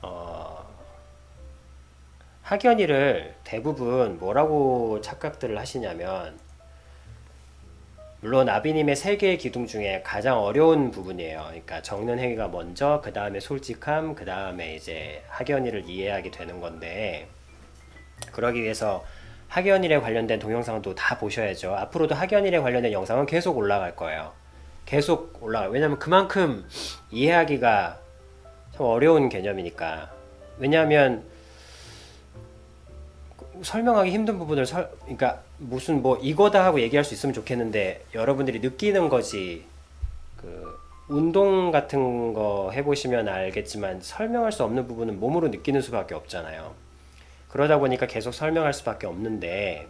어, 학연이를 대부분 뭐라고 착각들을 하시냐면, 물론 아비님의 세 개의 기둥 중에 가장 어려운 부분이에요. 그러니까 적는 행위가 먼저, 그 다음에 솔직함, 그 다음에 이제 학연일을 이해하게 되는 건데, 그러기 위해서 학연일에 관련된 동영상도 다 보셔야죠. 앞으로도 학연일에 관련된 영상은 계속 올라갈 거예요. 계속 올라가요. 왜냐면 그만큼 이해하기가 참 어려운 개념이니까. 왜냐하면 설명하기 힘든 부분을 그러니까 무슨 뭐 이거다 하고 얘기할 수 있으면 좋겠는데 여러분들이 느끼는 거지. 그 운동 같은 거 해보시면 알겠지만 설명할 수 없는 부분은 몸으로 느끼는 수밖에 없잖아요. 그러다 보니까 계속 설명할 수밖에 없는데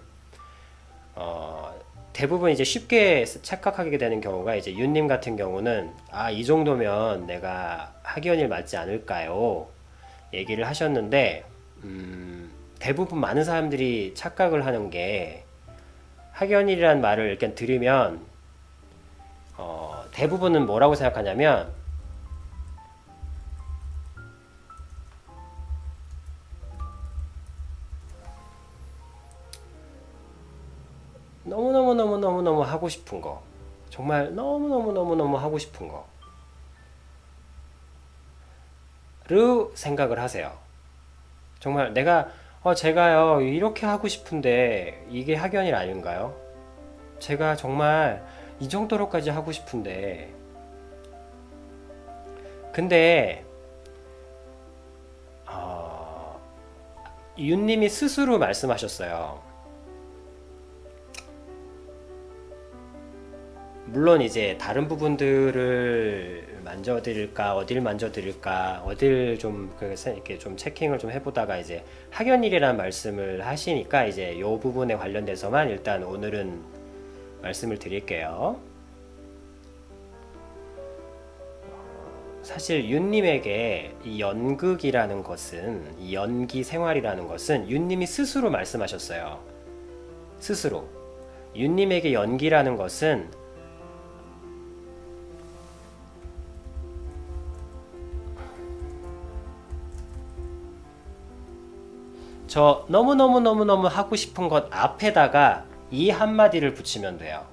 어, 대부분 이제 쉽게 착각하게 되는 경우가 이제 윤님 같은 경우는 아, 이 정도면 내가 학연일 맞지 않을까요? 얘기를 하셨는데 대부분 많은 사람들이 착각을 하는 게 학연일이라는 말을 일단 들으면 대부분은 뭐라고 생각하냐면 너무너무너무너무너무 하고 싶은 거, 정말 너무너무너무너무 하고 싶은 거를 생각을 하세요. 정말 내가 제가요 이렇게 하고 싶은데 이게 학연일 아닌가요? 제가 정말 이 정도로까지 하고 싶은데 근데 어, 윤님이 스스로 말씀하셨어요. 물론 이제 다른 부분들을 만져드릴까 어딜 만져드릴까 어딜 좀 이렇게 좀 체킹을 좀 해보다가 이제 학연일이라는 말씀을 하시니까 이제 이 부분에 관련돼서만 일단 오늘은 말씀을 드릴게요. 사실 윤님에게 이 연극이라는 것은 이 연기 생활이라는 것은 윤님이 스스로 말씀하셨어요. 스스로 윤님에게 연기라는 것은 저 너무너무너무너무 하고 싶은 것 앞에다가 이 한마디를 붙이면 돼요.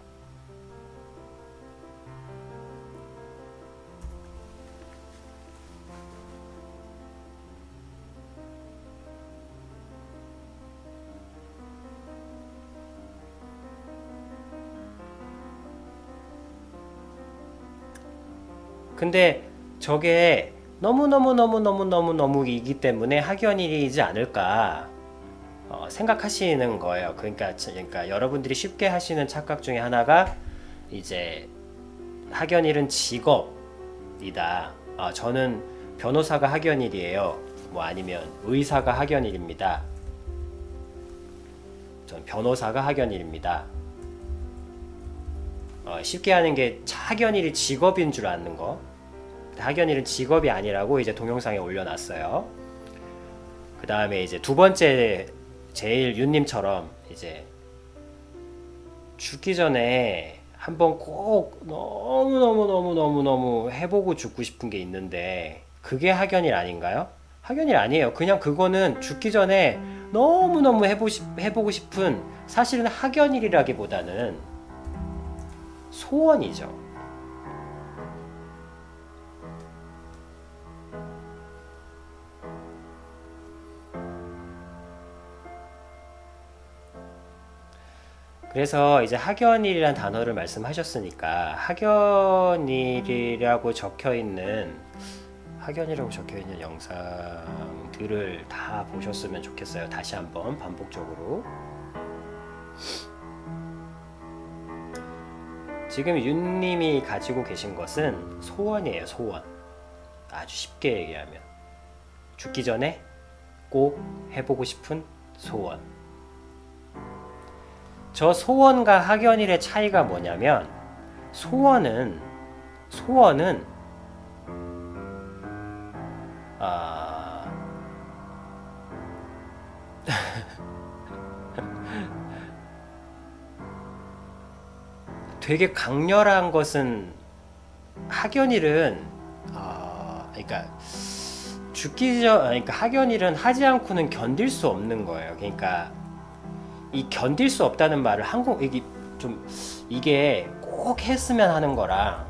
근데 저게 너무너무너무너무너무너무이기 때문에 학연일이지 않을까 생각하시는 거예요. 그러니까 여러분들이 쉽게 하시는 착각 중에 하나가 이제 학연일은 직업이다. 저는 변호사가 학연일이에요. 뭐 아니면 의사가 학연일입니다. 전 변호사가 학연일입니다. 쉽게 하는 게 학연일이 직업인 줄 아는 거. 학연일은 직업이 아니라고 이제 동영상에 올려놨어요. 그 다음에 이제 두 번째 제일 윤님처럼 이제 죽기 전에 한번 꼭 너무너무너무너무너무 해보고 죽고 싶은 게 있는데 그게 학연일 아닌가요? 학연일 아니에요. 그냥 그거는 죽기 전에 너무너무 해보고 싶은 사실은 학연일이라기보다는 소원이죠. 그래서 이제 학연일이란 단어를 말씀하셨으니까 학연이라고 적혀 있는 영상들을 다 보셨으면 좋겠어요. 다시 한번 반복적으로. 지금 윤님이 가지고 계신 것은 소원이에요. 소원. 아주 쉽게 얘기하면 죽기 전에 꼭 해보고 싶은 소원. 저 소원과 학연일의 차이가 뭐냐면 소원은 아, 되게 강렬한 것은 학연일은 그러니까 죽기 전, 그러니까 학연일은 하지 않고는 견딜 수 없는 거예요. 그러니까 이 견딜 수 없다는 말을 이게 좀 이게 꼭 했으면 하는 거랑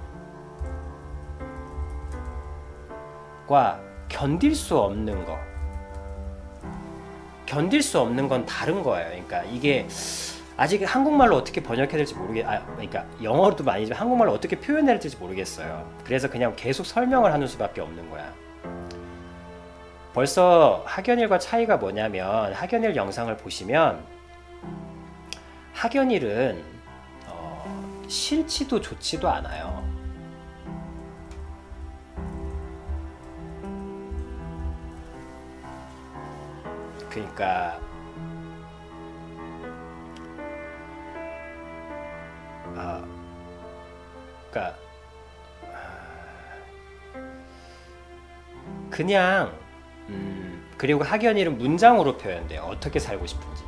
과 견딜 수 없는 거, 견딜 수 없는 건 다른 거예요. 그러니까 이게 아직 한국말로 어떻게 번역해야 될지 그러니까 영어로도 많이지만 한국말로 어떻게 표현해야 될지 모르겠어요. 그래서 그냥 계속 설명을 하는 수밖에 없는 거야. 벌써 학연일과 차이가 뭐냐면, 학연일 영상을 보시면 학연일은 싫지도 좋지도 않아요. 그러니까 그러니까 그냥 그리고 학연일은 문장으로 표현돼요. 어떻게 살고 싶은지.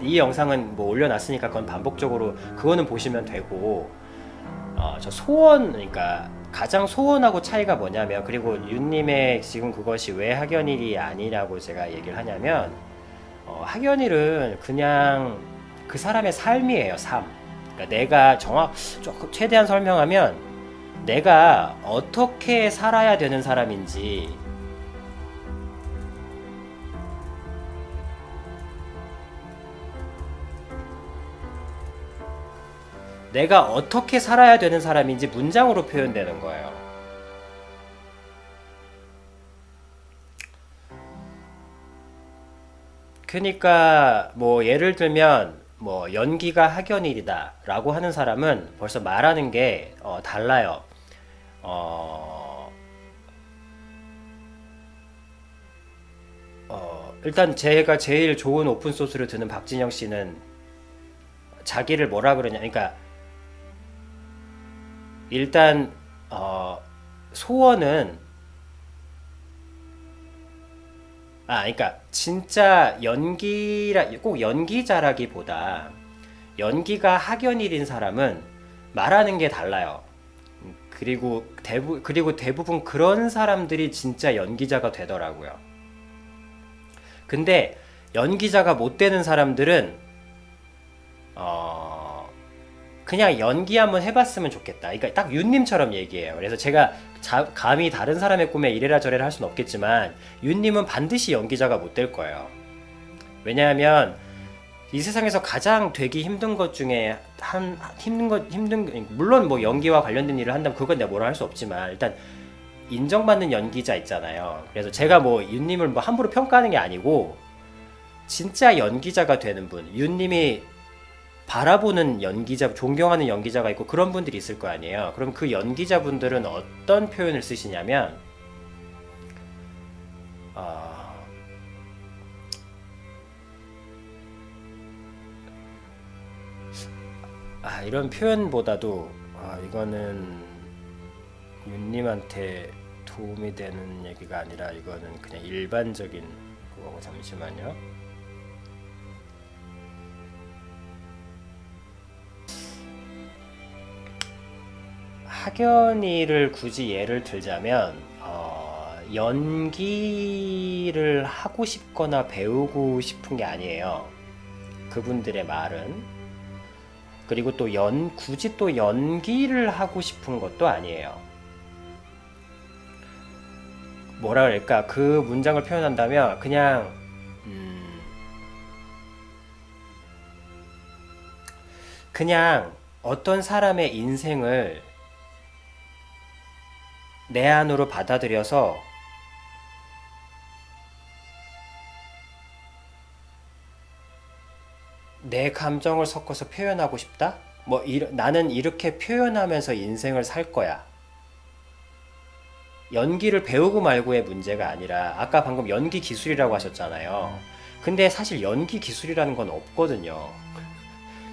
이 영상은 뭐 올려놨으니까 그건 반복적으로 그거는 보시면 되고, 저 소원, 그러니까 가장 소원하고 차이가 뭐냐면, 그리고 윤님의 지금 그것이 왜 학연일이 아니라고 제가 얘기를 하냐면, 학연일은 그냥 그 사람의 삶이에요. 삶. 그러니까 내가 최대한 설명하면, 내가 어떻게 살아야 되는 사람인지, 내가 어떻게 살아야 되는 사람인지 문장으로 표현되는 거예요. 그러니까 뭐 예를 들면 뭐 연기가 학연일이다 라고 하는 사람은 벌써 말하는 게 달라요. 어, 일단 제가 제일 좋은 오픈소스를 드는 박진영 씨는 자기를 뭐라 그러냐, 그러니까 일단 소원은, 그러니까 진짜 꼭 연기자라기보다 연기가 학연일인 사람은 말하는 게 달라요. 그리고 대부분 그런 사람들이 진짜 연기자가 되더라고요. 근데 연기자가 못 되는 사람들은 그냥 연기 한번 해봤으면 좋겠다. 그러니까 딱 윤님처럼 얘기해요. 그래서 제가 감히 다른 사람의 꿈에 이래라 저래라 할 수는 없겠지만, 윤님은 반드시 연기자가 못 될 거예요. 왜냐하면 이 세상에서 가장 되기 힘든 것 중에 물론 뭐 연기와 관련된 일을 한다면 그건 내가 뭐라 할 수 없지만, 일단 인정받는 연기자 있잖아요. 그래서 제가 뭐 윤님을 뭐 함부로 평가하는 게 아니고, 진짜 연기자가 되는 분, 윤님이 바라보는 연기자, 존경하는 연기자가 있고 그런 분들이 있을 거 아니에요. 그럼 그 연기자분들은 어떤 표현을 쓰시냐면, 이런 표현보다도 이거는 윤님한테 도움이 되는 얘기가 아니라 이거는 그냥 일반적인 그거고, 잠시만요. 학연이를 굳이 예를 들자면, 연기를 하고 싶거나 배우고 싶은 게 아니에요. 그분들의 말은. 그리고 또 굳이 또 연기를 하고 싶은 것도 아니에요. 뭐라 그럴까? 그 문장을 표현한다면 그냥 어떤 사람의 인생을 내 안으로 받아들여서 내 감정을 섞어서 표현하고 싶다? 나는 이렇게 표현하면서 인생을 살 거야. 연기를 배우고 말고의 문제가 아니라, 아까 방금 연기 기술이라고 하셨잖아요. 근데 사실 연기 기술이라는 건 없거든요.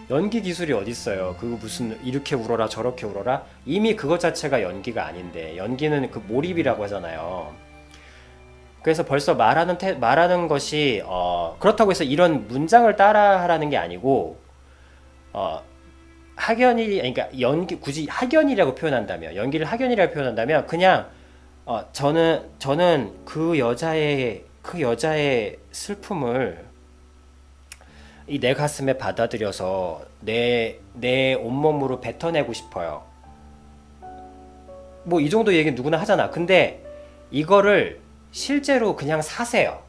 연기 기술이 어딨어요. 그거 무슨 이렇게 울어라 저렇게 울어라? 이미 그것 자체가 연기가 아닌데, 연기는 그 몰입이라고 하잖아요. 그래서 벌써 말하는 것이 그렇다고 해서 이런 문장을 따라하라는 게 아니고, 학연이 그러니까 연기 굳이 학연이라고 표현한다면 연기를 학연이라고 표현한다면 그냥 저는 그 여자의 슬픔을 이 내 가슴에 받아들여서 내 온몸으로 뱉어내고 싶어요. 뭐 이 정도 얘기 누구나 하잖아. 근데 이거를 실제로 그냥 사세요.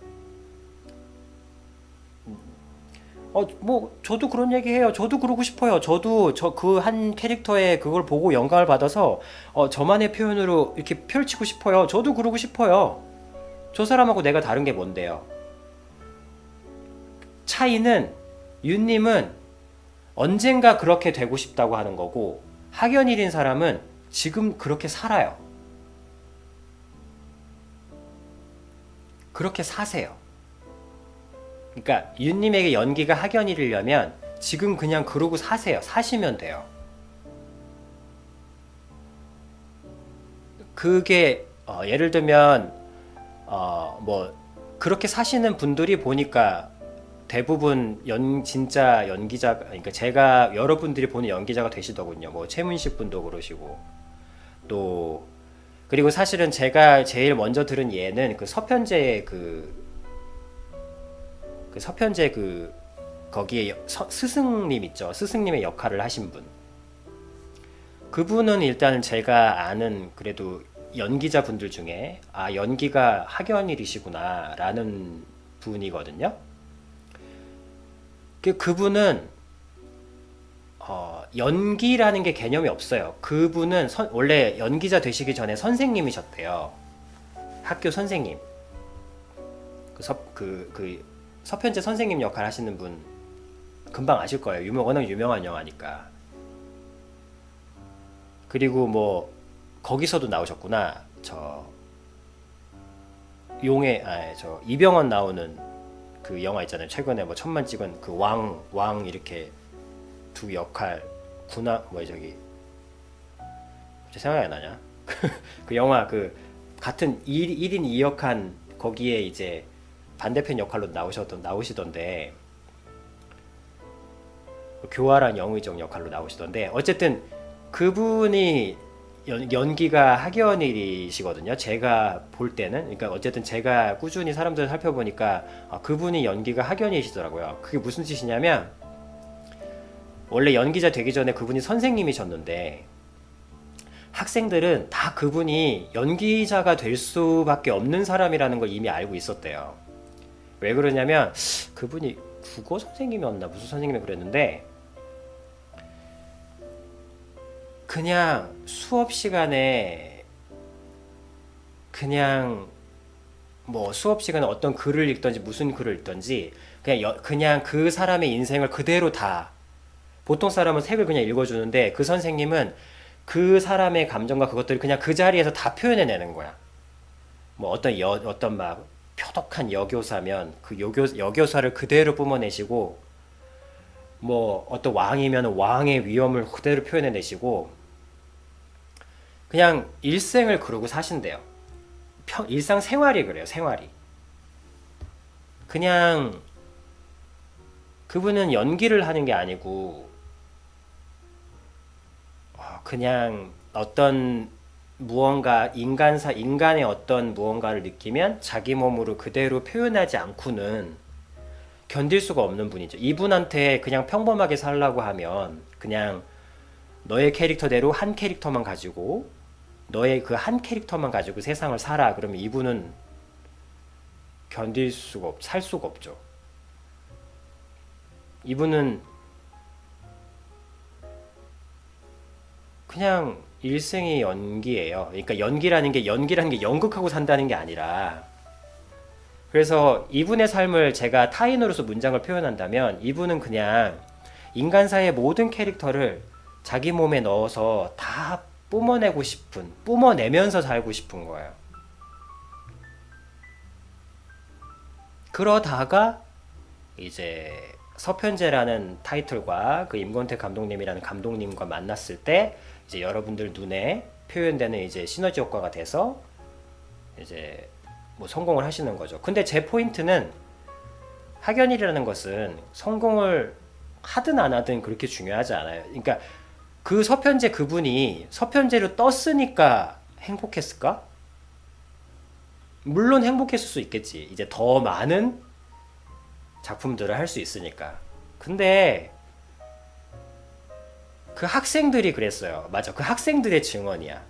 뭐 저도 그런 얘기 해요. 저도 그러고 싶어요. 저도 저 그 한 캐릭터의 그걸 보고 영감을 받아서 저만의 표현으로 이렇게 펼치고 싶어요. 저도 그러고 싶어요. 저 사람하고 내가 다른 게 뭔데요? 차이는 윤님은 언젠가 그렇게 되고 싶다고 하는 거고 학연일인 사람은 지금 그렇게 살아요. 그렇게 사세요. 그러니까 윤님에게 연기가 학연일이려면 지금 그냥 그러고 사세요. 사시면 돼요. 그게 예를 들면 뭐 그렇게 사시는 분들이 보니까 대부분 진짜 연기자 그러니까 제가 여러분들이 보는 연기자가 되시더군요. 뭐 최문식 분도 그러시고 또 그리고 사실은 제가 제일 먼저 들은 예는 그 서편제 그 서편제 거기에 스승님 있죠. 스승님의 역할을 하신 분. 그분은 일단 제가 아는 그래도 연기자 분들 중에 연기가 학연일이시구나 라는 분이거든요. 그분은 연기라는 게 개념이 없어요. 그분은 원래 연기자 되시기 전에 선생님이셨대요. 학교 선생님. 그 서편제 선생님 역할 하시는 분 금방 아실 거예요. 워낙 유명한 영화니까. 그리고 뭐 거기서도 나오셨구나. 저 이병헌 나오는 그 영화 있잖아요. 최근에 뭐 천만 찍은 그 왕 이렇게 두 역할 저기 생각이 안 나냐? 그 영화 그 같은 1인 2역한 거기에 이제 반대편 역할로 나오시던데 교활한 영의정 역할로 나오시던데 어쨌든 그분이 연기가 학연일이시거든요. 제가 볼 때는 그러니까 어쨌든 제가 꾸준히 사람들 살펴보니까 그분이 연기가 학연이시더라고요. 그게 무슨 뜻이냐면 원래 연기자 되기 전에 그분이 선생님이셨는데 학생들은 다 그분이 연기자가 될 수밖에 없는 사람이라는 걸 이미 알고 있었대요. 왜 그러냐면 그분이 국어 선생님이었나 무슨 선생님이 그랬는데 그냥 수업 시간에 그냥 뭐 수업 시간에 어떤 글을 읽던지 무슨 글을 읽던지 그냥 그 사람의 인생을 그대로 다 보통 사람은 책을 그냥 읽어주는데 그 선생님은 그 사람의 감정과 그것들을 그냥 그 자리에서 다 표현해내는 거야. 뭐 어떤 막 표독한 여교사면 그 여교사를 그대로 뿜어내시고 뭐 어떤 왕이면 왕의 위엄을 그대로 표현해내시고 그냥 일생을 그러고 사신대요. 일상생활이 그래요. 생활이. 그냥 그분은 연기를 하는 게 아니고 그냥 어떤 무언가 인간의 어떤 무언가를 느끼면 자기 몸으로 그대로 표현하지 않고는 견딜 수가 없는 분이죠. 이분한테 그냥 평범하게 살라고 하면 그냥 너의 캐릭터대로 한 캐릭터만 가지고 너의 그 한 캐릭터만 가지고 세상을 살아. 그러면 이분은 살 수가 없죠. 이분은 그냥 일생이 연기예요. 그러니까 연기라는 게 연극하고 산다는 게 아니라 그래서 이분의 삶을 제가 타인으로서 문장을 표현한다면 이분은 그냥 인간사의 모든 캐릭터를 자기 몸에 넣어서 다 뿜어내면서 살고 싶은 거예요. 그러다가 이제 서편제라는 타이틀과 그 임권택 감독님이라는 감독님과 만났을 때 이제 여러분들 눈에 표현되는 이제 시너지 효과가 돼서 이제 뭐 성공을 하시는 거죠. 근데 제 포인트는 학연이라는 것은 성공을 하든 안 하든 그렇게 중요하지 않아요. 그러니까 그 서편제 그분이 서편제로 떴으니까 행복했을까? 물론 행복했을 수 있겠지. 이제 더 많은 작품들을 할 수 있으니까. 근데 그 학생들이 그랬어요. 맞아. 그 학생들의 증언이야.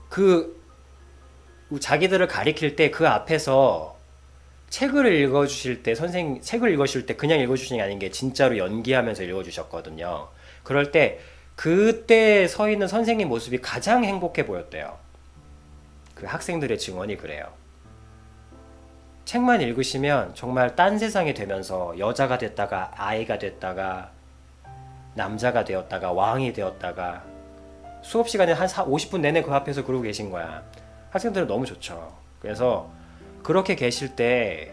그 자기들을 가리킬 때 그 앞에서 책을 읽어주실 때 책을 읽어주실 때 그냥 읽어주시는 게 아닌 게 진짜로 연기하면서 읽어주셨거든요. 그럴 때 그때 서 있는 선생님 모습이 가장 행복해 보였대요. 그 학생들의 증언이 그래요. 책만 읽으시면 정말 딴 세상이 되면서 여자가 됐다가 아이가 됐다가 남자가 되었다가 왕이 되었다가 수업 시간에 한 50분 내내 그 앞에서 그러고 계신 거야. 학생들은 너무 좋죠. 그래서 그렇게 계실 때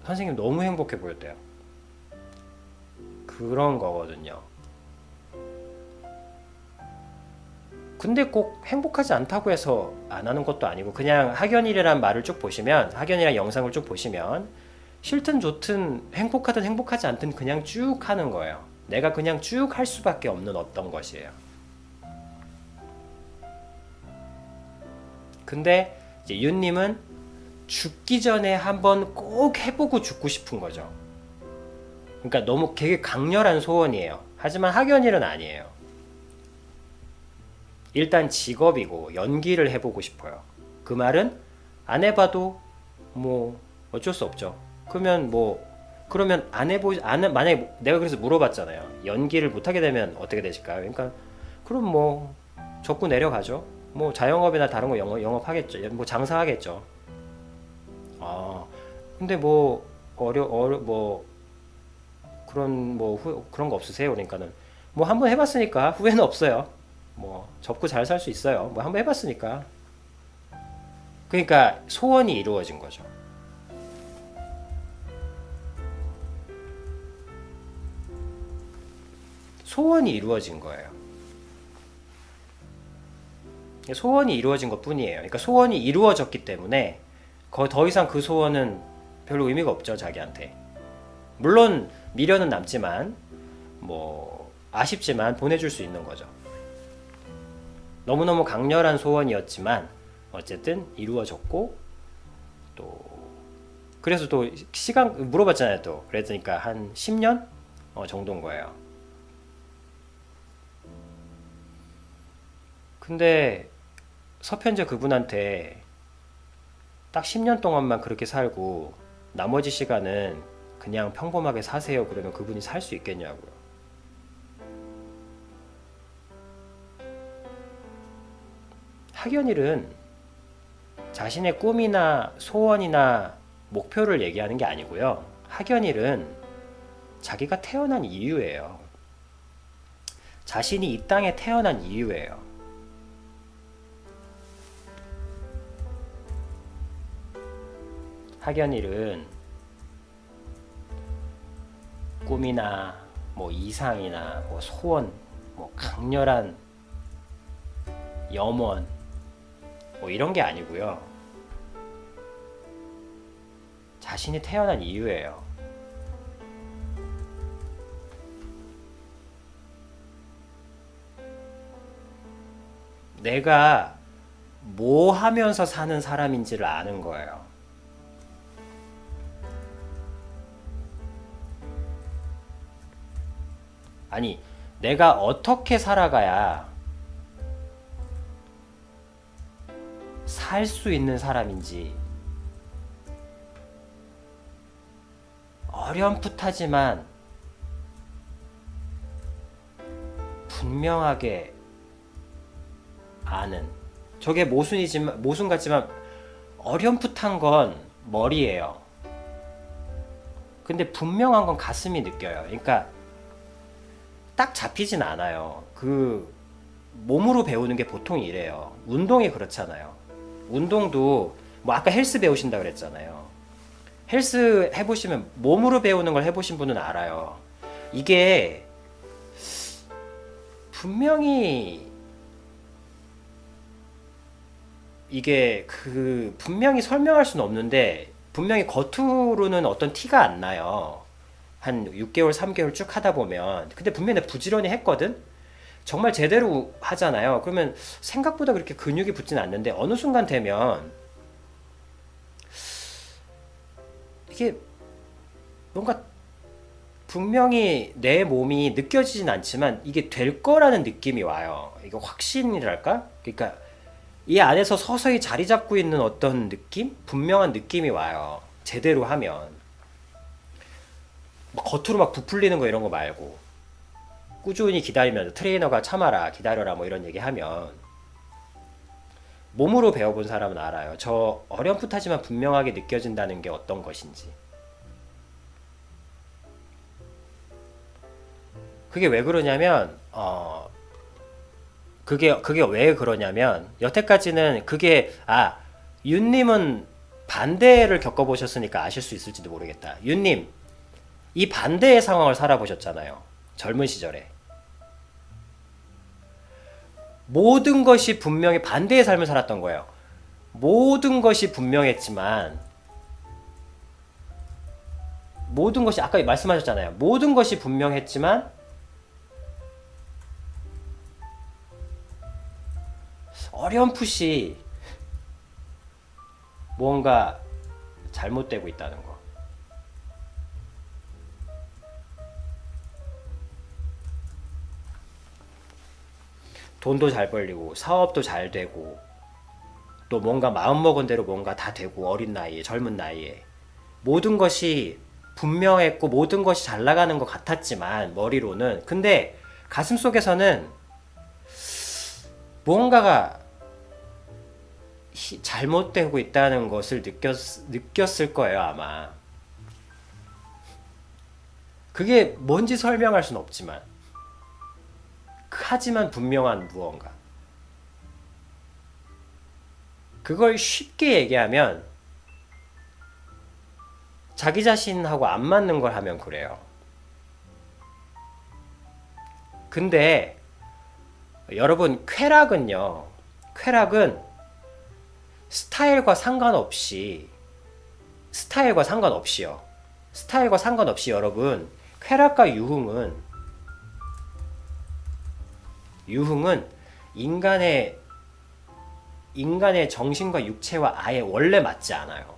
선생님 너무 행복해 보였대요. 그런 거거든요. 근데 꼭 행복하지 않다고 해서 안 하는 것도 아니고 그냥 학연일이란 말을 쭉 보시면 학연이란 영상을 쭉 보시면 싫든 좋든 행복하든 행복하지 않든 그냥 쭉 하는 거예요. 내가 그냥 쭉 할 수밖에 없는 어떤 것이에요. 근데 이제 윤님은 죽기 전에 한번 꼭 해보고 죽고 싶은 거죠. 그러니까 너무 되게 강렬한 소원이에요. 하지만 학연일은 아니에요. 일단 직업이고 연기를 해보고 싶어요. 그 말은 안 해봐도 뭐 어쩔 수 없죠. 그러면 만약에 내가 그래서 물어봤잖아요. 연기를 못하게 되면 어떻게 되실까요? 그러니까 그럼 뭐 접고 내려가죠. 뭐 자영업이나 다른 거 영업하겠죠. 뭐 장사하겠죠. 아 근데 뭐 뭐 그런 거 없으세요? 그러니까는 뭐 한번 해봤으니까 후회는 없어요. 뭐 접고 잘 살 수 있어요. 뭐 한번 해봤으니까. 그러니까 소원이 이루어진 거죠. 소원이 이루어진 거예요. 소원이 이루어진 것 뿐이에요. 그러니까 소원이 이루어졌기 때문에 더 이상 그 소원은 별로 의미가 없죠, 자기한테. 물론 미련은 남지만 뭐 아쉽지만 보내줄 수 있는 거죠. 너무너무 강렬한 소원이었지만 어쨌든 이루어졌고 또 그래서 또 시간 물어봤잖아요. 또 그랬으니까 한 10년 정도인 거예요. 근데 서편제 그분한테 딱 10년 동안만 그렇게 살고 나머지 시간은 그냥 평범하게 사세요. 그러면 그분이 살 수 있겠냐고요. 학연일은 자신의 꿈이나 소원이나 목표를 얘기하는 게 아니고요. 학연일은 자기가 태어난 이유예요. 자신이 이 땅에 태어난 이유예요. 학연일은 꿈이나 뭐 이상이나 뭐 소원, 뭐 강렬한 염원 뭐 이런 게 아니고요. 자신이 태어난 이유예요. 내가 뭐 하면서 사는 사람인지를 아는 거예요. 아니, 내가 어떻게 살아가야 살 수 있는 사람인지 어렴풋하지만 분명하게 아는 저게 모순 같지만 어렴풋한 건 머리예요. 근데 분명한 건 가슴이 느껴요. 그러니까 딱 잡히진 않아요. 그 몸으로 배우는 게 보통 이래요. 운동이 그렇잖아요. 운동도 뭐 아까 헬스 배우신다 그랬잖아요. 헬스 해보시면 몸으로 배우는 걸 해보신 분은 알아요. 이게 분명히 분명히 설명할 수는 없는데 분명히 겉으로는 어떤 티가 안 나요. 한 6개월, 3개월 쭉 하다 보면. 근데 분명히 내가 부지런히 했거든? 정말 제대로 하잖아요. 그러면 생각보다 그렇게 근육이 붙진 않는데 어느 순간 되면 이게 뭔가 분명히 내 몸이 느껴지진 않지만 이게 될 거라는 느낌이 와요. 이거 확신이랄까? 그러니까 이 안에서 서서히 자리 잡고 있는 어떤 느낌? 분명한 느낌이 와요. 제대로 하면. 막 겉으로 막 부풀리는 거 이런 거 말고. 꾸준히 기다리면서 트레이너가 참아라, 기다려라 뭐 이런 얘기 하면 몸으로 배워본 사람은 알아요. 저 어렴풋하지만 분명하게 느껴진다는 게 어떤 것인지. 그게 왜 그러냐면 그게 왜 그러냐면 여태까지는 그게 윤님은 반대를 겪어보셨으니까 아실 수 있을지도 모르겠다. 윤님 이 반대의 상황을 살아보셨잖아요. 젊은 시절에 모든 것이 분명히 반대의 삶을 살았던 거예요. 모든 것이 분명했지만 모든 것이 아까 말씀하셨잖아요. 모든 것이 분명했지만 어렴풋이 뭔가 잘못되고 있다는 거. 돈도 잘 벌리고 사업도 잘 되고 또 뭔가 마음먹은 대로 뭔가 다 되고 어린 나이에 젊은 나이에 모든 것이 분명했고 모든 것이 잘 나가는 것 같았지만 머리로는 근데 가슴속에서는 뭔가가 잘못되고 있다는 것을 느꼈을 거예요 아마. 그게 뭔지 설명할 수는 없지만 하지만 분명한 무언가. 그걸 쉽게 얘기하면 자기 자신하고 안 맞는 걸 하면 그래요. 근데 여러분 쾌락은요. 쾌락은 스타일과 상관없이요. 스타일과 상관없이 여러분 쾌락과 유흥은 인간의 정신과 육체와 아예 원래 맞지 않아요.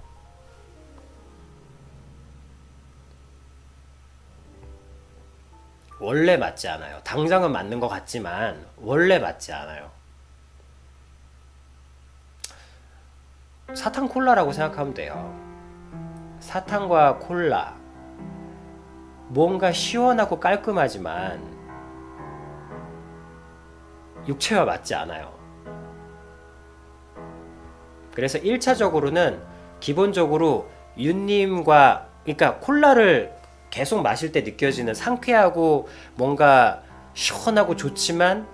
원래 맞지 않아요. 당장은 맞는 것 같지만 원래 맞지 않아요. 사탕 콜라라고 생각하면 돼요. 사탕과 콜라 뭔가 시원하고 깔끔하지만 육체와 맞지 않아요. 그래서 1차적으로는 기본적으로 윤님과 그러니까 콜라를 계속 마실 때 느껴지는 상쾌하고 뭔가 시원하고 좋지만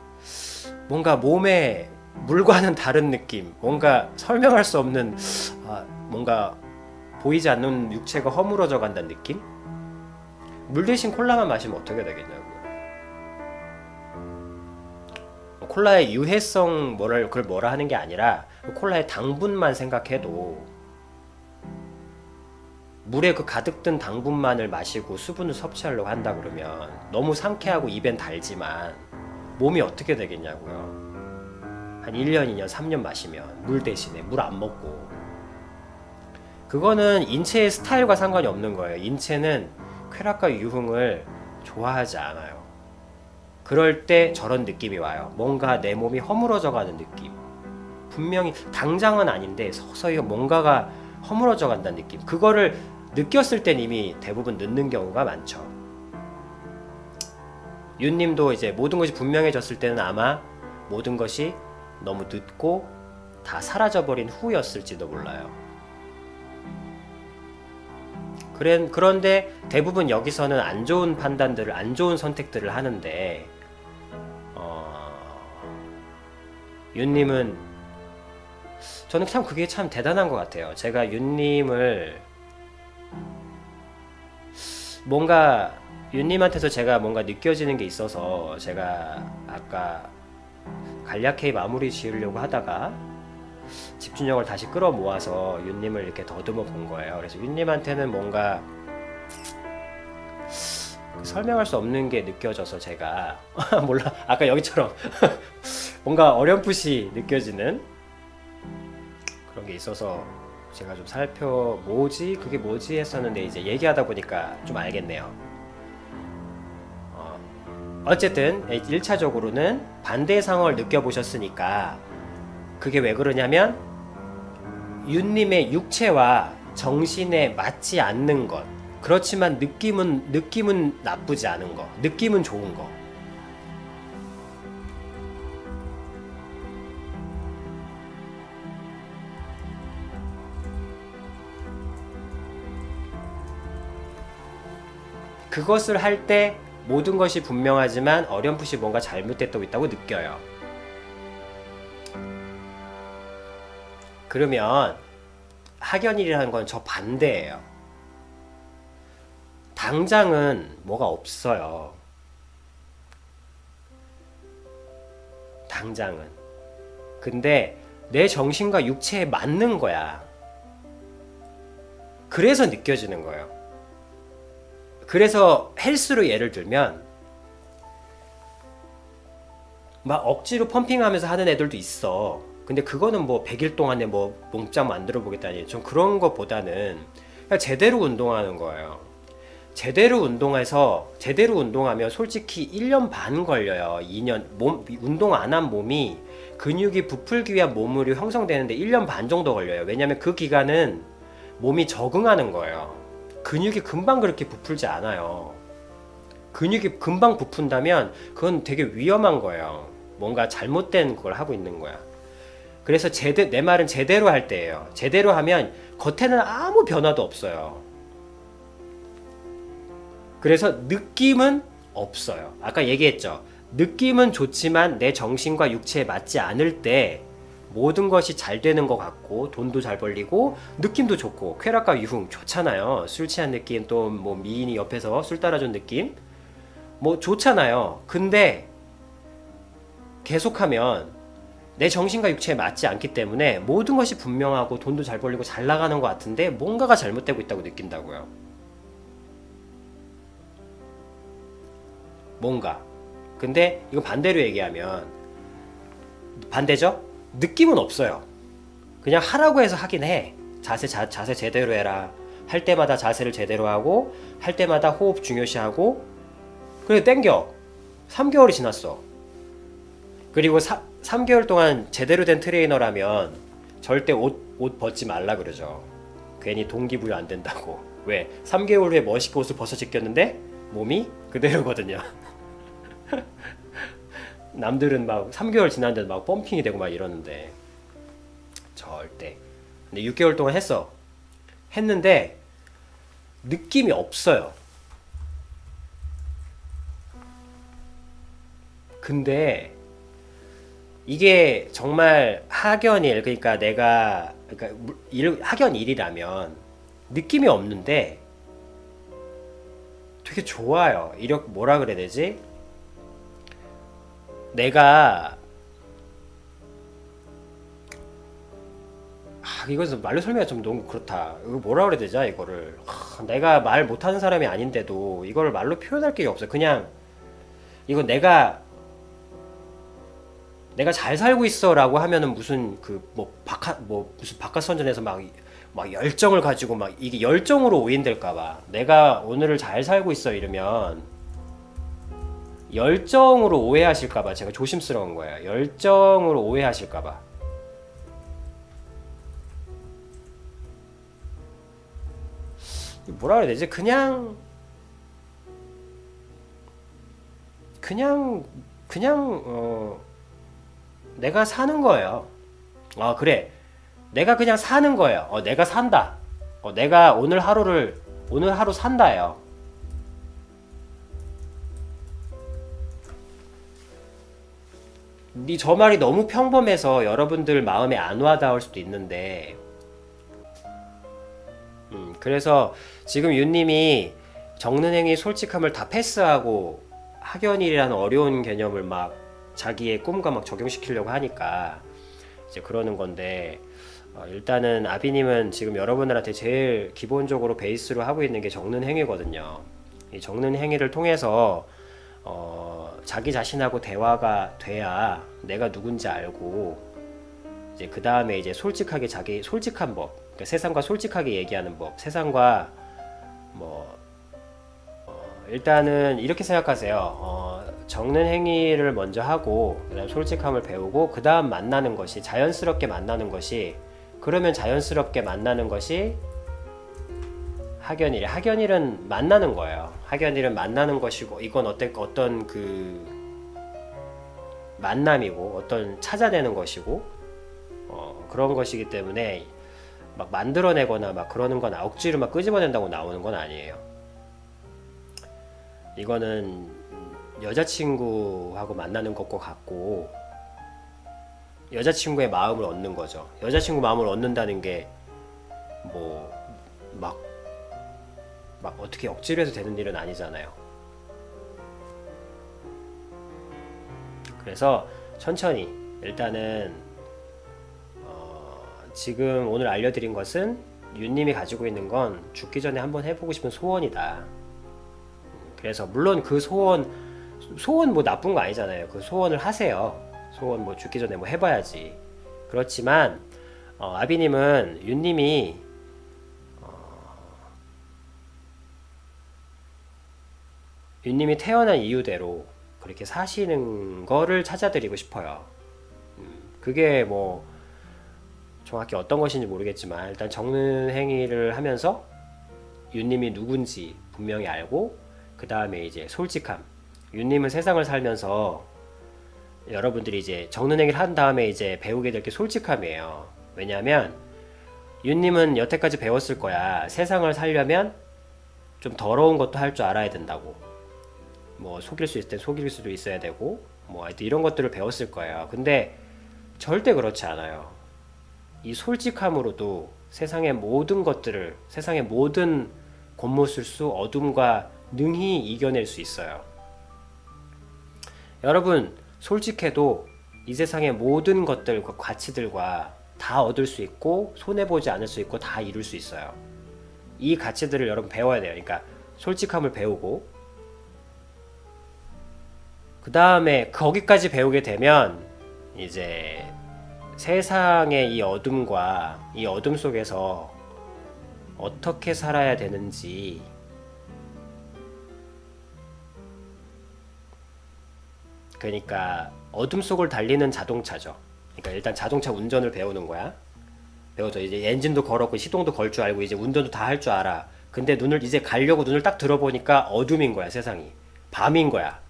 뭔가 몸에 물과는 다른 느낌, 뭔가 설명할 수 없는 뭔가 보이지 않는 육체가 허물어져 간다는 느낌? 물 대신 콜라만 마시면 어떻게 되겠냐고요. 콜라의 유해성 그걸 뭐라 하는 게 아니라 콜라의 당분만 생각해도 물에 그 가득 든 당분만을 마시고 수분을 섭취하려고 한다 그러면 너무 상쾌하고 입엔 달지만 몸이 어떻게 되겠냐고요. 한 1년, 2년, 3년 마시면 물 대신에 물 안 먹고 그거는 인체의 스타일과 상관이 없는 거예요. 인체는 쾌락과 유흥을 좋아하지 않아요. 그럴 때 저런 느낌이 와요. 뭔가 내 몸이 허물어져 가는 느낌. 분명히 당장은 아닌데 서서히 뭔가가 허물어져 간다는 느낌. 그거를 느꼈을 땐 이미 대부분 늦는 경우가 많죠. 윤님도 이제 모든 것이 분명해졌을 때는 아마 모든 것이 너무 늦고 다 사라져버린 후였을지도 몰라요. 그런데 대부분 여기서는 안 좋은 판단들을, 안 좋은 선택들을 하는데 윤님은 저는 참 그게 참 대단한 것 같아요. 제가 윤님을 뭔가 윤님한테서 제가 뭔가 느껴지는 게 있어서 제가 아까 간략히 마무리 지으려고 하다가 집중력을 다시 끌어모아서 윤님을 이렇게 더듬어 본 거예요. 그래서 윤님한테는 뭔가 설명할 수 없는 게 느껴져서 제가 몰라, 아까 여기처럼 뭔가 어렴풋이 느껴지는 그런 게 있어서 제가 좀 그게 뭐지 했었는데 이제 얘기하다 보니까 좀 알겠네요. 어쨌든 1차적으로는 반대 상황을 느껴보셨으니까 그게 왜 그러냐면 윤님의 육체와 정신에 맞지 않는 것, 그렇지만 느낌은 나쁘지 않은 거, 느낌은 좋은 거. 그것을 할 때 모든 것이 분명하지만 어렴풋이 뭔가 잘못됐다고 있다고 느껴요. 그러면 학연일이라는 건 저 반대예요. 당장은 뭐가 없어요. 당장은. 근데 내 정신과 육체에 맞는 거야. 그래서 느껴지는 거예요. 그래서 헬스로 예를 들면 막 억지로 펌핑하면서 하는 애들도 있어. 근데 그거는 뭐 100일 동안에 뭐 몸짱 만들어 보겠다니, 전 그런 것보다는 그냥 제대로 운동하는 거예요. 제대로 운동하면 솔직히 1년 반 걸려요. 2년. 운동 안 한 몸이 근육이 부풀기 위한 몸으로 형성되는데 1년 반 정도 걸려요. 왜냐면 그 기간은 몸이 적응하는 거예요. 근육이 금방 그렇게 부풀지 않아요. 근육이 금방 부푼다면 그건 되게 위험한 거예요. 뭔가 잘못된 걸 하고 있는 거야. 그래서 내 말은 제대로 할 때예요. 제대로 하면 겉에는 아무 변화도 없어요. 그래서 느낌은 없어요. 아까 얘기했죠. 느낌은 좋지만 내 정신과 육체에 맞지 않을 때 모든 것이 잘 되는 것 같고 돈도 잘 벌리고 느낌도 좋고 쾌락과 유흥 좋잖아요. 술 취한 느낌, 또 뭐 미인이 옆에서 술 따라준 느낌 뭐 좋잖아요. 근데 계속하면 내 정신과 육체에 맞지 않기 때문에 모든 것이 분명하고 돈도 잘 벌리고 잘 나가는 것 같은데 뭔가가 잘못되고 있다고 느낀다고요. 뭔가. 근데 이거 반대로 얘기하면 반대죠? 느낌은 없어요. 그냥 하라고 해서 하긴 해. 자세 제대로 해라. 할 때마다 자세를 제대로 하고 할 때마다 호흡 중요시하고. 그래 땡겨. 3개월이 지났어. 그리고 3개월 동안 제대로 된 트레이너라면 절대 옷 벗지 말라 그러죠. 괜히 동기부여 안 된다고. 왜? 3개월 후에 멋있게 옷을 벗어 제꼈는데 몸이 그대로거든요. 남들은 막 3개월 지났는데 막 펌핑이 되고 막 이러는데 절대. 근데 6개월 동안 했는데 느낌이 없어요. 근데 이게 정말 학연일, 그러니까 학연일이라면 느낌이 없는데 되게 좋아요. 뭐라 그래야 되지? 내가 이것은 말로 설명이 좀 너무 그렇다. 이거 뭐라 그래야 되지? 이거를 내가 말 못하는 사람이 아닌데도 이걸 말로 표현할 게 없어요. 그냥 이거 내가 잘 살고 있어라고 하면은 무슨 무슨 박하선전에서 막 열정을 가지고 막 이게 열정으로 오인될까봐, 내가 오늘을 잘 살고 있어 이러면 열정으로 오해하실까봐 제가 조심스러운 거예요. 열정으로 오해하실까봐. 뭐라 그래야 되지? 그냥 내가 사는 거예요. 그래. 내가 그냥 사는 거예요. 내가 산다. 내가 오늘 하루 산다예요. 저 말이 너무 평범해서 여러분들 마음에 안 와닿을 수도 있는데, 그래서 지금 윤님이 정능행위 솔직함을 다 패스하고 학연일이라는 어려운 개념을 막 자기의 꿈과 막 적용시키려고 하니까 이제 그러는 건데 일단은 아비님은 지금 여러분들한테 제일 기본적으로 베이스로 하고 있는 게 적는 행위거든요. 이 적는 행위를 통해서 자기 자신하고 대화가 돼야 내가 누군지 알고 이제 그 다음에 이제 솔직하게 자기 솔직한 법, 그러니까 세상과 솔직하게 얘기하는 법, 세상과 뭐 일단은 이렇게 생각하세요. 적는 행위를 먼저 하고 그다음 솔직함을 배우고 그다음 만나는 것이 자연스럽게 만나는 것이 그러면 자연스럽게 만나는 것이 학연일. 학연일은 만나는 거예요. 학연일은 만나는 것이고 이건 어떤 그 만남이고 어떤 찾아내는 것이고 그런 것이기 때문에 막 만들어내거나 막 그러는 건 억지로 막 끄집어낸다고 나오는 건 아니에요. 이거는 여자친구하고 만나는 것과 같고 여자친구의 마음을 얻는 거죠. 여자친구 마음을 얻는다는 게 뭐 막 어떻게 억지로 해서 되는 일은 아니잖아요. 그래서 천천히 일단은 지금 오늘 알려드린 것은 윤님이 가지고 있는 건 죽기 전에 한번 해보고 싶은 소원이다. 그래서 물론 그 소원 뭐 나쁜 거 아니잖아요. 그 소원을 하세요. 소원 뭐 죽기 전에 뭐 해봐야지. 그렇지만 아비님은 윤님이 태어난 이유대로 그렇게 사시는 거를 찾아드리고 싶어요. 그게 뭐 정확히 어떤 것인지 모르겠지만 일단 적는 행위를 하면서 윤님이 누군지 분명히 알고 그 다음에 이제 솔직함. 윤님은 세상을 살면서 여러분들이 이제 적는 행위를 한 다음에 이제 배우게 될 게 솔직함이에요. 왜냐하면 윤님은 여태까지 배웠을 거야. 세상을 살려면 좀 더러운 것도 할 줄 알아야 된다고. 뭐 속일 수 있을 때 속일 수도 있어야 되고 뭐 하여튼 이런 것들을 배웠을 거예요. 근데 절대 그렇지 않아요. 이 솔직함으로도 세상의 모든 것들을 세상의 모든 곤모술수 어둠과 능히 이겨낼 수 있어요. 여러분 솔직해도 이 세상의 모든 것들과 가치들과 다 얻을 수 있고 손해보지 않을 수 있고 다 이룰 수 있어요. 이 가치들을 여러분 배워야 돼요. 그러니까 솔직함을 배우고 그 다음에 거기까지 배우게 되면 이제 세상의 이 어둠과 이 어둠 속에서 어떻게 살아야 되는지 그러니까 어둠 속을 달리는 자동차죠. 그러니까 일단 자동차 운전을 배우는 거야. 배워서 이제 엔진도 걸었고 시동도 걸 줄 알고 이제 운전도 다 할 줄 알아. 근데 눈을 이제 가려고 눈을 딱 들어보니까 어둠인 거야, 세상이. 밤인 거야.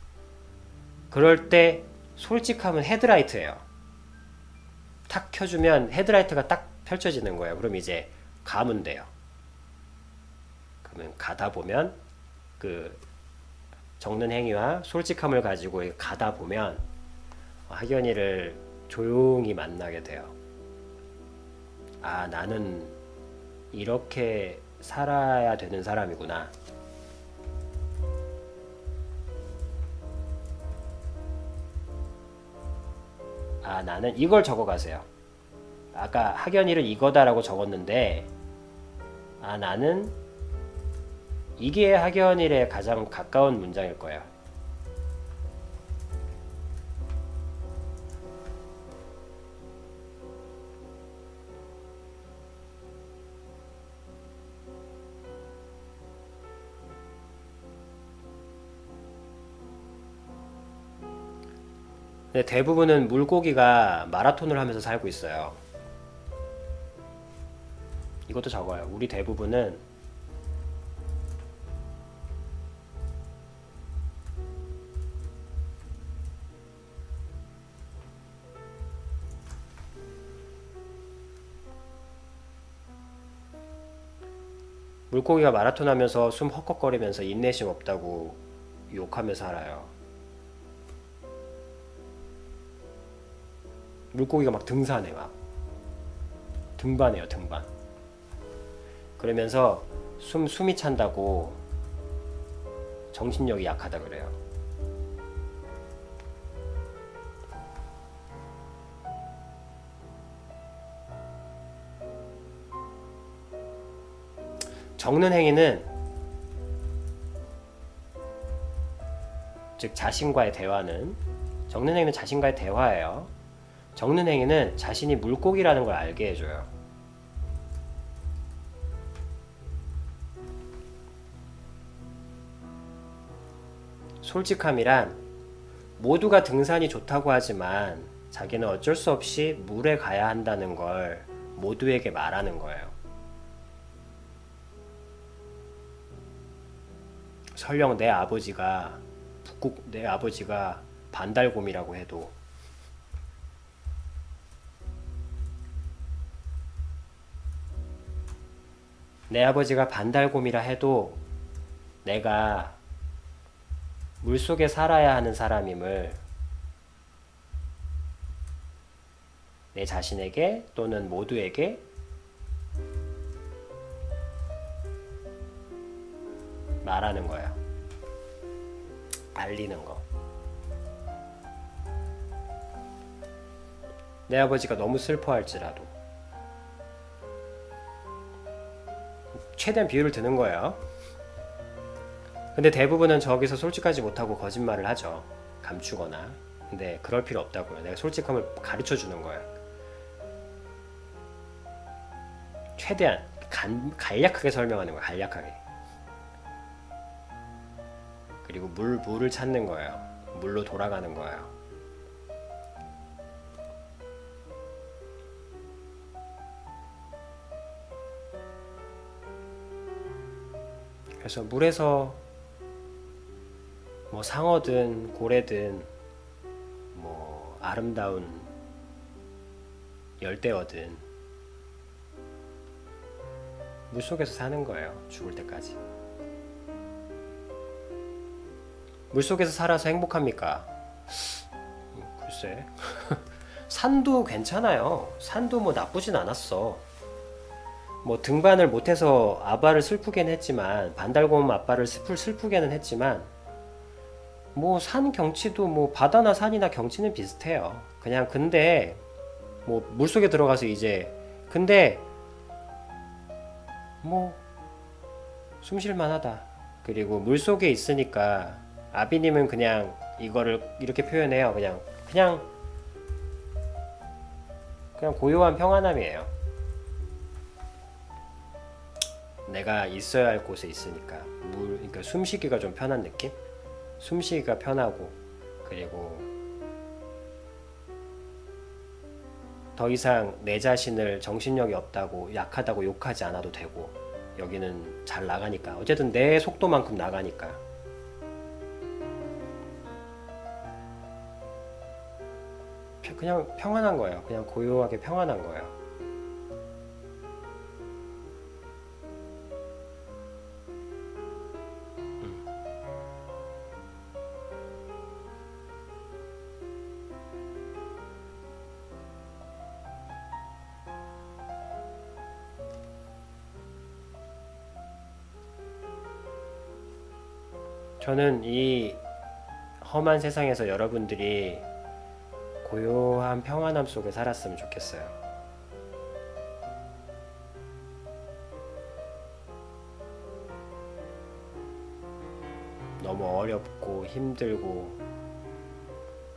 그럴 때 솔직함은 헤드라이트예요. 탁 켜주면 헤드라이트가 딱 펼쳐지는 거예요. 그럼 이제 가면 돼요. 그러면 가다 보면 그 적는 행위와 솔직함을 가지고 가다 보면 학연이를 조용히 만나게 돼요. 아, 나는 이렇게 살아야 되는 사람이구나. 아, 나는 이걸 적어가세요. 아까 학연이를 이거다라고 적었는데 아, 나는 이게 학연일에 가장 가까운 문장일 거예요. 근데 대부분은 물고기가 마라톤을 하면서 살고 있어요. 이것도 적어요. 우리 대부분은 물고기가 마라톤 하면서 숨 헉헉거리면서 인내심 없다고 욕하며 살아요. 물고기가 막 등산해, 막 등반해요, 등반. 그러면서 숨이 찬다고 정신력이 약하다 그래요. 적는 행위는 즉 자신과의 대화는 적는 행위는 자신과의 대화예요. 적는 행위는 자신이 물고기라는 걸 알게 해줘요. 솔직함이란 모두가 등산이 좋다고 하지만 자기는 어쩔 수 없이 물에 가야 한다는 걸 모두에게 말하는 거예요. 설령 내 아버지가 반달곰이라고 해도 내 아버지가 반달곰이라 해도 내가 물속에 살아야 하는 사람임을 내 자신에게 또는 모두에게 말하는 거야. 알리는 거. 내 아버지가 너무 슬퍼할지라도 최대한 비유를 드는 거예요. 근데 대부분은 저기서 솔직하지 못하고 거짓말을 하죠. 감추거나. 근데 그럴 필요 없다고요. 내가 솔직함을 가르쳐 주는 거예요. 최대한 간략하게 설명하는 거예요. 간략하게. 그리고 물을 찾는 거예요. 물로 돌아가는 거예요. 그래서 물에서 뭐 상어든 고래든 뭐 아름다운 열대어든 물속에서 사는 거예요. 죽을 때까지. 물속에서 살아서 행복합니까? 글쎄. 산도 괜찮아요. 산도 뭐 나쁘진 않았어. 뭐 등반을 못해서 아빠를 슬프게는 했지만 반달곰 아빠를 슬프게는 했지만 뭐 산 경치도 뭐 바다나 산이나 경치는 비슷해요. 그냥 근데 뭐 물속에 들어가서 이제 근데 뭐 숨 쉴만하다. 그리고 물속에 있으니까 아비님은 그냥 이거를 이렇게 표현해요. 그냥 고요한 평안함이에요. 내가 있어야 할 곳에 있으니까 그러니까 숨쉬기가 좀 편한 느낌? 숨쉬기가 편하고 그리고 더 이상 내 자신을 정신력이 없다고 약하다고 욕하지 않아도 되고 여기는 잘 나가니까 어쨌든 내 속도만큼 나가니까 그냥 평안한 거예요. 그냥 고요하게 평안한 거예요. 저는 이 험한 세상에서 여러분들이 고요한 평안함 속에 살았으면 좋겠어요. 너무 어렵고 힘들고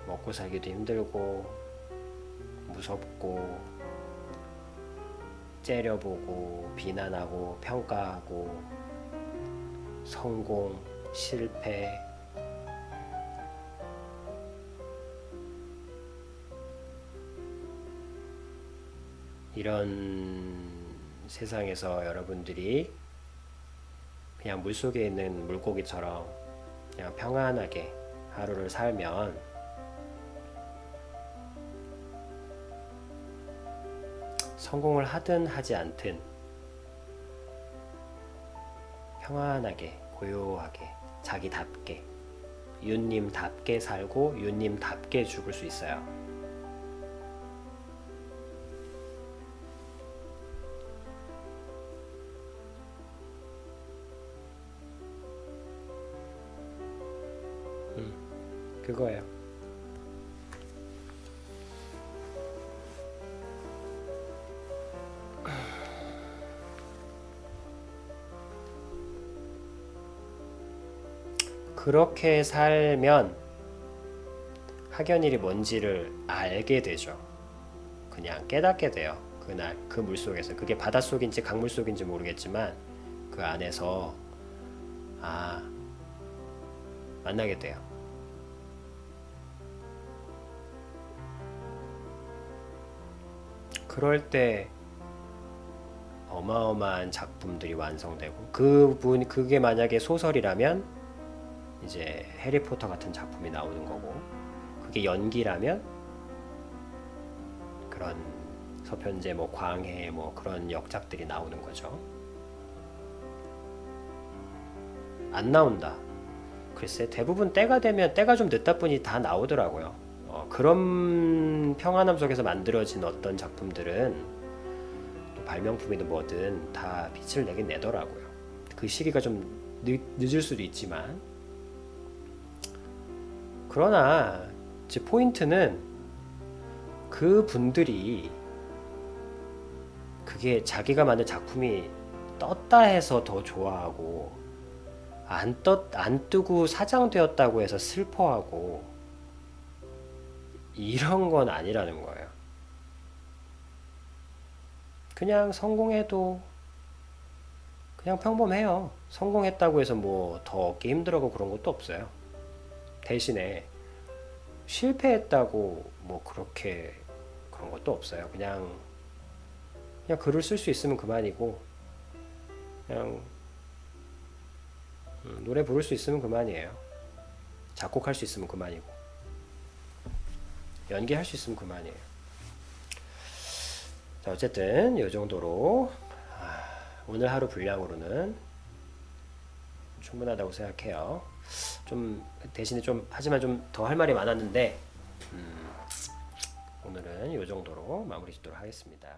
먹고 살기도 힘들고 무섭고 째려보고 비난하고 평가하고 성공, 실패 이런 세상에서 여러분들이 그냥 물속에 있는 물고기처럼 그냥 평안하게 하루를 살면 성공을 하든 하지 않든 평안하게 고요하게 자기답게 윤님답게 살고 윤님답게 죽을 수 있어요. 그거예요. 그렇게 살면 학연일이 뭔지를 알게 되죠. 그냥 깨닫게 돼요. 그날 그 물속에서 그게 바닷속인지 강물속인지 모르겠지만 그 안에서 만나게 돼요. 그럴 때 어마어마한 작품들이 완성되고 그게 만약에 소설이라면 이제 해리포터 같은 작품이 나오는 거고 그게 연기라면 그런 서편제 뭐 광해 뭐 그런 역작들이 나오는 거죠. 안 나온다. 글쎄 대부분 때가 되면 때가 좀 늦다 뿐이 다 나오더라고요. 그런 평안함 속에서 만들어진 어떤 작품들은 또 발명품이든 뭐든 다 빛을 내긴 내더라고요. 그 시기가 좀 늦을 수도 있지만 그러나 제 포인트는 그 분들이 그게 자기가 만든 작품이 떴다 해서 더 좋아하고 안 뜨고 사장되었다고 해서 슬퍼하고 이런 건 아니라는 거예요. 그냥 성공해도 그냥 평범해요. 성공했다고 해서 뭐 더 얻기 힘들고 그런 것도 없어요. 대신에 실패했다고 뭐 그렇게 그런 것도 없어요. 그냥 글을 쓸 수 있으면 그만이고 그냥 노래 부를 수 있으면 그만이에요. 작곡할 수 있으면 그만이고 연기할 수 있으면 그만이에요. 자, 어쨌든 이 정도로 오늘 하루 분량으로는 충분하다고 생각해요. 좀 대신에 좀 하지만 좀 더 할 말이 많았는데 오늘은 이 정도로 마무리 짓도록 하겠습니다.